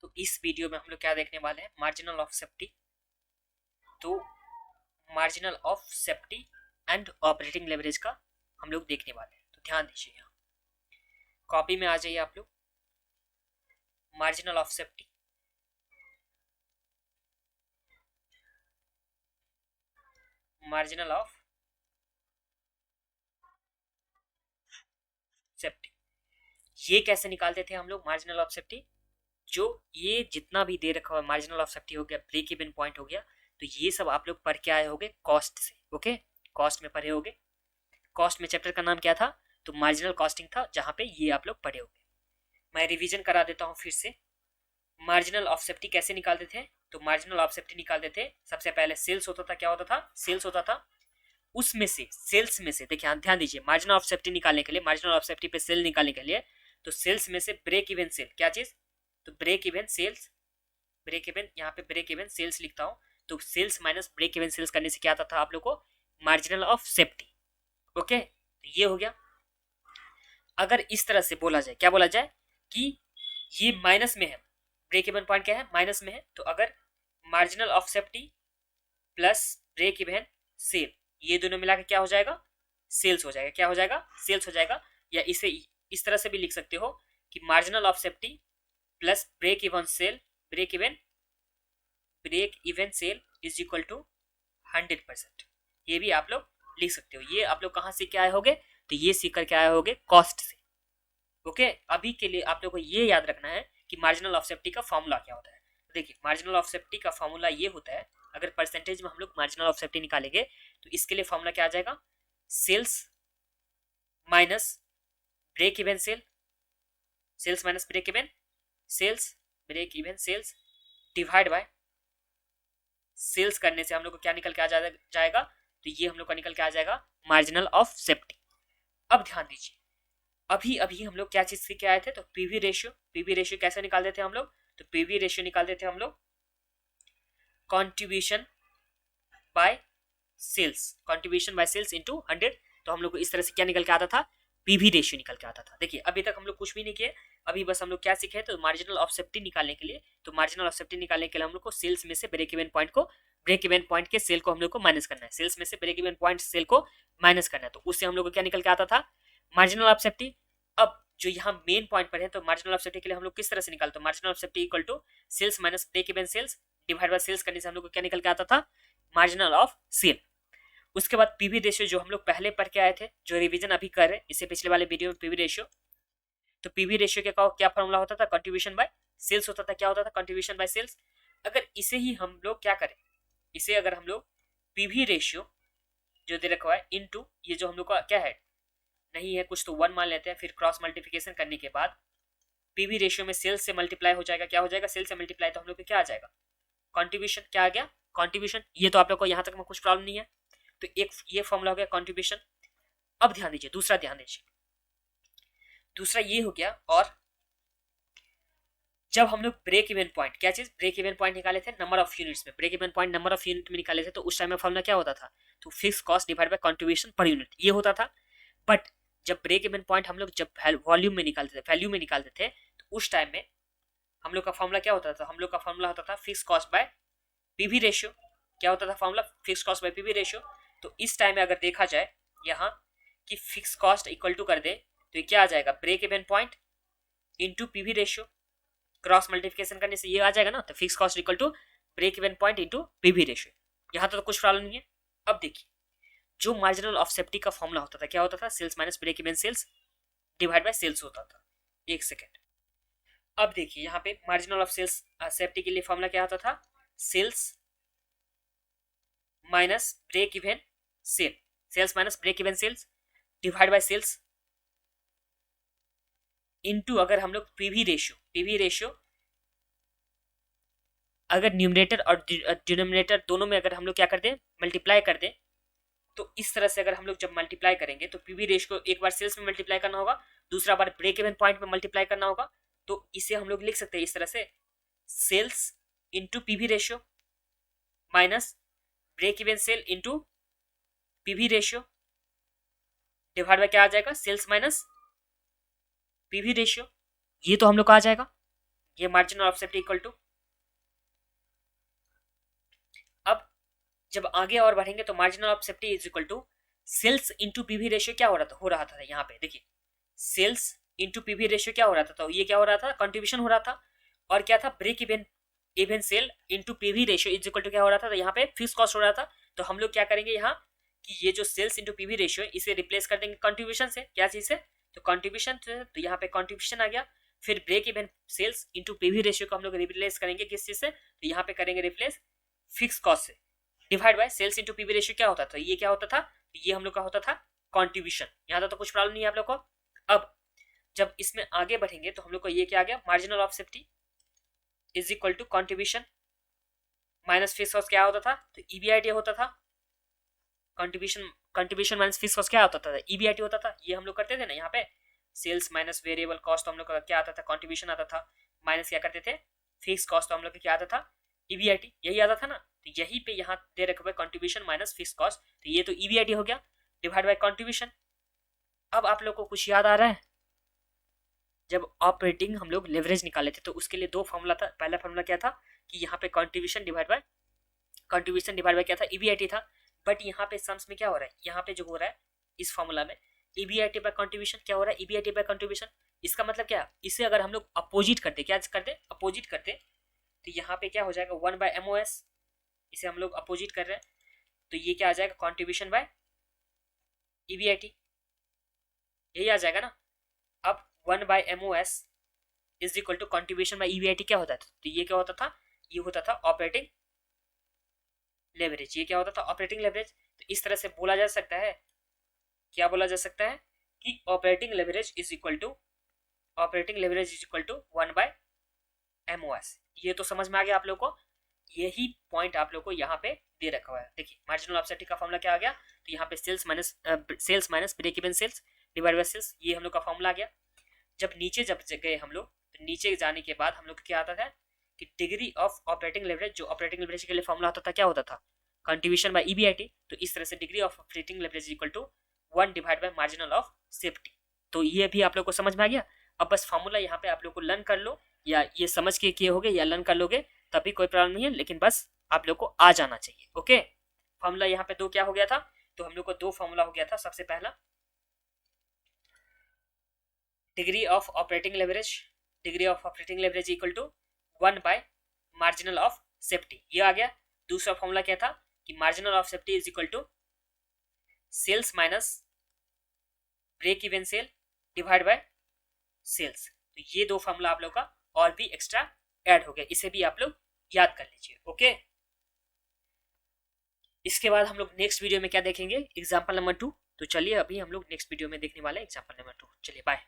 तो इस वीडियो में हम लोग क्या देखने वाले हैं, मार्जिनल ऑफ सेफ्टी। तो marginal of safety and operating leverage का हम लोग देखने वाले हैं। तो ध्यान दीजिए, यहाँ कॉपी में आ जाइए आप लोग, marginal of safety. Marginal of safety ये कैसे निकालते थे हम लोग? मार्जिनल ऑफ सेफ्टी, जो ये जितना भी दे रखा हुआ मार्जिनल ऑफ सेफ्टी हो गया, ब्रेक इवन पॉइंट हो गया, तो ये सब आप लोग पढ़ के आए होगे कॉस्ट से। ओके, कॉस्ट में पढ़े होगे। कॉस्ट में चैप्टर का नाम क्या था? तो मार्जिनल कॉस्टिंग था, जहां पे ये आप लोग पढ़े होगे। मैं रिवीजन करा देता हूं फिर से। मार्जिनल ऑफ सेफ्टी कैसे निकालते थे? तो मार्जिनल ऑफ सेफ्टी निकालते थे, सबसे पहले सेल्स होता था। क्या होता था? सेल्स होता था। उसमें से, सेल्स में से, देखिए ध्यान दीजिए, मार्जिनल ऑफ सेफ्टी निकालने के लिए, मार्जिनल ऑफ सेफ्टी पे सेल निकालने के लिए, तो सेल्स में से ब्रेक इवन सेल, क्या चीज? तो break even sales, break even, यहाँ पे ब्रेक इवन सेल्स लिखता हूं। तो sales minus break even sales करने से क्या आता था आप लोग को? Marginal of safety. ओके, ये हो गया। अगर इस तरह से बोला जाए, क्या बोला जाए कि ये माइनस में है, ब्रेक इवन पॉइंट क्या है? माइनस में है। तो अगर marginal of safety plus break even sale, ये दोनों मिला के क्या हो जाएगा? सेल्स हो जाएगा। क्या हो जाएगा? सेल्स हो जाएगा। या इसे इस तरह से भी लिख सकते हो कि marginal of safety plus break even sale, break even sale is equal to 100%। ये भी आप लोग लिख सकते हो। ये आप लोग कहां से क्या आए होगे? तो ये सीख कर क्या आए होगे? कॉस्ट से। ओके, अभी के लिए आप लोग को ये याद रखना है कि मार्जिनल ऑफ सेफ्टी का फॉर्मूला क्या होता है। देखिए, मार्जिनल ऑफ सेफ्टी का फॉर्मूला ये होता है, अगर परसेंटेज में हम लोग मार्जिनल ऑफ सेफ्टी निकालेंगे तो इसके लिए फॉर्मूला क्या आ जाएगा? Sales minus break even sale, sales minus break even sales, break even sales divide by sales करने से हम लोग को क्या निकल के आ जाएगा? तो ये हम लोग का निकल के आ जाएगा मार्जिनल ऑफ सेफ्टी। अब ध्यान दीजिए, अभी अभी हम लोग क्या चीज सीख के आए थे? तो पीवी रेशियो। पीवी रेशियो कैसे निकालते थे हम लोग? तो पीवी रेशियो निकालते थे हम लोग contribution by sales, contribution by sales into 100। तो हम लोग को इस तरह से क्या निकल के आता था? पीवी रेशियो निकल के आता था। देखिए, अभी तक हम लोग कुछ भी नहीं किए, अभी बस हम लोग क्या सीखे? तो मार्जिनल ऑफ सेफ्टी निकालने के लिए, तो मार्जिनल ऑफ सेफ्टी निकालने के लिए हम लोग को सेल्स में से ब्रेक इवन पॉइंट को, ब्रेक इवन पॉइंट के सेल को हम लोग को माइनस करना है। सेल्स में से ब्रेक इवन पॉइंट सेल को माइनस करना है, तो उससे हम लोग को क्या निकल के आता था? Marginal of safety. अब जो यहाँ मेन पॉइंट पर है, तो मार्जिनल ऑफ सेफ्टी के लिए हम लोग किस तरह से निकालते हैं? Marginal of safety equal to sales minus break even sales divide by sales करने से हम लोग को क्या निकल के आता था? Marginal of sale. उसके बाद पीवी रेशियो, जो हम लोग पहले पढ़ के आए थे, जो रिवीजन अभी कर रहे हैं, इससे पिछले वाले वीडियो में पीवी रेशियो। तो पीवी रेशियो के क्या फॉर्मूला होता था? कंट्रीब्यूशन बाय सेल्स होता था। क्या होता था? Contribution by sales. अगर इसे ही हम लोग क्या करें, इसे अगर हम लोग पीवी रेशियो जो दे रखा है इनटू ये जो हम लोग का क्या है, नहीं है कुछ, तो 1 मान लेते हैं। फिर क्रॉस मल्टीप्लिकेशन करने के बाद पीवी रेशियो में सेल्स से मल्टीप्लाई हो जाएगा। क्या हो जाएगा? सेल्स से मल्टीप्लाई, तो हम लोग को क्या आ जाएगा? कंट्रीब्यूशन। क्या आ गया? कंट्रीब्यूशन। ये तो आप लोग को यहाँ तक में कुछ प्रॉब्लम नहीं है। तो एक ये फॉर्मूला हो गया कंट्रीब्यूशन। अब ध्यान दीजिए, दूसरा ध्यान दीजिए, दूसरा ये हो गया। और जब हम लोग ब्रेक इवन पॉइंट, क्या चीज? ब्रेक इवन पॉइंट निकाले थे नंबर ऑफ यूनिट्स में, break even point number of unit में निकाले थे, तो उस टाइम में फॉर्मूला क्या होता था? तो fix cost divide by contribution per unit, ये होता था। बट जब ब्रेक इवन पॉइंट हम लोग जब वॉल्यूम में निकालते थे, वैल्यू में निकालते थे, तो उस टाइम में हम लोग का फॉर्मूला क्या होता था? हम लोग का फॉर्मूला होता था fix cost by PV ratio. क्या होता था formula? Fix cost by PV ratio. तो इस टाइम में अगर देखा जाए यहाँ कि फिक्स कॉस्ट इक्वल टू कर दे, तो ये क्या आ जाएगा? Break even point into PV ratio. Cross multiplication करने से ये आ जाएगा ना, तो fix cost equal to break even point into PV ratio. यहाँ तो कुछ प्रॉब्लम नहीं है। अब देखिए, जो मार्जिनल ऑफ सेफ्टी का फॉर्मूला होता था, क्या होता था? Sales minus break even sales divide by sales होता था। एक सेकेंड, अब देखिए यहाँ पे मार्जिनल ऑफ सेल्स सेफ्टी के लिए फॉर्मूला क्या होता था? Sales minus break even sale, sales minus break even sales divide by sales into, अगर हम लोग पीवी रेशियो अगर न्यूमरेटर और डिनोमिनेटर दोनों में अगर हम लोग क्या कर दें? मल्टीप्लाई कर दें, तो इस तरह से अगर हम लोग जब मल्टीप्लाई करेंगे, तो पीवी रेशियो को एक बार सेल्स में मल्टीप्लाई करना होगा, दूसरा बार ब्रेक इवन पॉइंट में मल्टीप्लाई करना होगा। तो इसे हम लोग लिख सकते हैं इस तरह से, sales into PV ratio minus break even sale into PV ratio divide by क्या आ जाएगा? Sales minus PV ratio. ये तो हम लोग का आ जाएगा, ये marginal of safety equal to, अब जब आगे और बढ़ेंगे तो marginal of safety is equal to sales into PV ratio क्या हो रहा था यहाँ पे देखिए, सेल्स इंटू पीवी रेशियो क्या हो रहा था, तो ये क्या हो रहा था, कंट्रीब्यूशन हो रहा था, और क्या था, break even sale into PV ratio is equal to क्या हो रहा था, तो यहाँ पे फिक्स कॉस्ट हो रहा था। तो हम लोग क्या करेंगे यहाँ कि ये जो सेल्स इंटू पीवी रेशियो इसे रिप्लेस कर देंगे कंट्रीब्यूशन से, क्या चीज से, तो कंट्रीब्यूशन से, तो यहाँ पे कंट्रीब्यूशन आ गया, फिर break even sales into PV ratio को हम लोग रिप्लेस करेंगे किस चीज से, तो यहाँ पे करेंगे रिप्लेस फिक्स कॉस्ट से, divide by sales into PV ratio क्या होता था, ये क्या होता था, ये हम लोग का होता था कंट्रीब्यूशन। यहाँ तक तो कुछ प्रॉब्लम नहीं है आप लोग को। अब जब इसमें आगे बढ़ेंगे तो हम लोग को ये क्या आ गया, marginal of safety is equal to contribution minus fix cost क्या होता था, तो ईबीआईटी होता था, कंट्रीब्यूशन माइनस फिक्स कॉस्ट क्या होता था, ईबीआईटी होता था। ये हम लोग करते थे ना यहाँ पे, सेल्स माइनस वेरिएबल कॉस्ट तो हम लोग का क्या आता था, कंट्रीब्यूशन आता था, माइनस क्या करते थे, फिक्स कॉस्ट तो हम लोग का क्या आता था, ईबीआईटी, यही आता था ना। तो यही पे यहाँ दे रखा हुआ कंट्रीब्यूशन माइनस फिक्स कॉस्ट, तो ये तो ईबीआईटी हो गया, डिवाइड बाय कंट्रीब्यूशन। अब आप लोग को कुछ याद आ रहा है, जब ऑपरेटिंग हम लोग लेवरेज निकाले थे तो उसके लिए दो फॉर्मूला था, पहला फॉर्मूला क्या था कि यहाँ पे कंट्रीब्यूशन डिवाइड बाय क्या था, ईबीआईटी था, बट यहाँ पे सम्स में क्या हो रहा है, यहाँ पे जो हो रहा है इस फॉर्मूला में ईबीआईटी बाय कंट्रीब्यूशन क्या हो रहा है, ईबीआईटी बाय कंट्रीब्यूशन। इसका मतलब क्या, इसे अगर हम लोग अपोजिट करते, क्या करते, अपोजिट करते, तो यहाँ पे क्या हो जाएगा 1 बाय एमओएस, इसे हम लोग अपोजिट कर रहे हैं, तो ये क्या आ जाएगा, कंट्रीब्यूशन बाय ईबीआईटी, यही आ जाएगा ना। अब 1 by MOS is equal to contribution by EBIT क्या होता था, तो ये क्या होता था, ये होता था ऑपरेटिंग लेवरेज, ये क्या होता था, ऑपरेटिंग लेवरेज। तो इस तरह से बोला जा सकता है, क्या बोला जा सकता है कि operating leverage is equal to 1 by MOS. ये तो समझ में आ गया आप लोग को, यही पॉइंट आप लोग को यहाँ पे दे रखा हुआ है। देखिए मार्जिनल ऑफ सेफ्टी का फॉर्मूला क्या आ गया, तो यहाँ पे sales minus break even sales divide by sales, ये हम लोग का फॉर्मूला आ गया। जब गए हम लोग, तो नीचे जाने के बाद हम लोग क्या आता था कि डिग्री ऑफ ऑपरेटिंग लेवरेज, जो ऑपरेटिंग लेवरेज के लिए फॉर्मूला होता था क्या होता था, कंट्रीब्यूशन बाय ईबीआईटी। तो इस तरह से degree of operating leverage equal to 1 divide by marginal of safety. तो ये भी आप लोग को समझ में आ गया। अब बस फॉर्मूला यहाँ पे आप लोग को लर्न कर लो, या ये समझ के किए होगे या लर्न कर लोगे तभी कोई प्रॉब्लम नहीं है, लेकिन बस आप लोग को आ जाना चाहिए। ओके, फॉर्मूला यहाँ पे दो क्या हो गया था, तो हम लोग को दो फॉर्मूला हो गया था। सबसे पहला degree of operating leverage equal to 1 by marginal of safety, ये आ गया। दूसरा फॉर्मूला क्या था कि marginal of safety is equal to sales minus break even sale divide by sales. तो ये दो फॉर्मूला आप लोग का और भी एक्स्ट्रा ऐड हो गया, इसे भी आप लोग याद कर लीजिए। ओके, इसके बाद हम लोग नेक्स्ट वीडियो में क्या देखेंगे, एग्जांपल नंबर 2। तो चलिए अभी हम लोग नेक्स्ट वीडियो में देखने वाले एग्जांपल नंबर 2। चलिए बाय।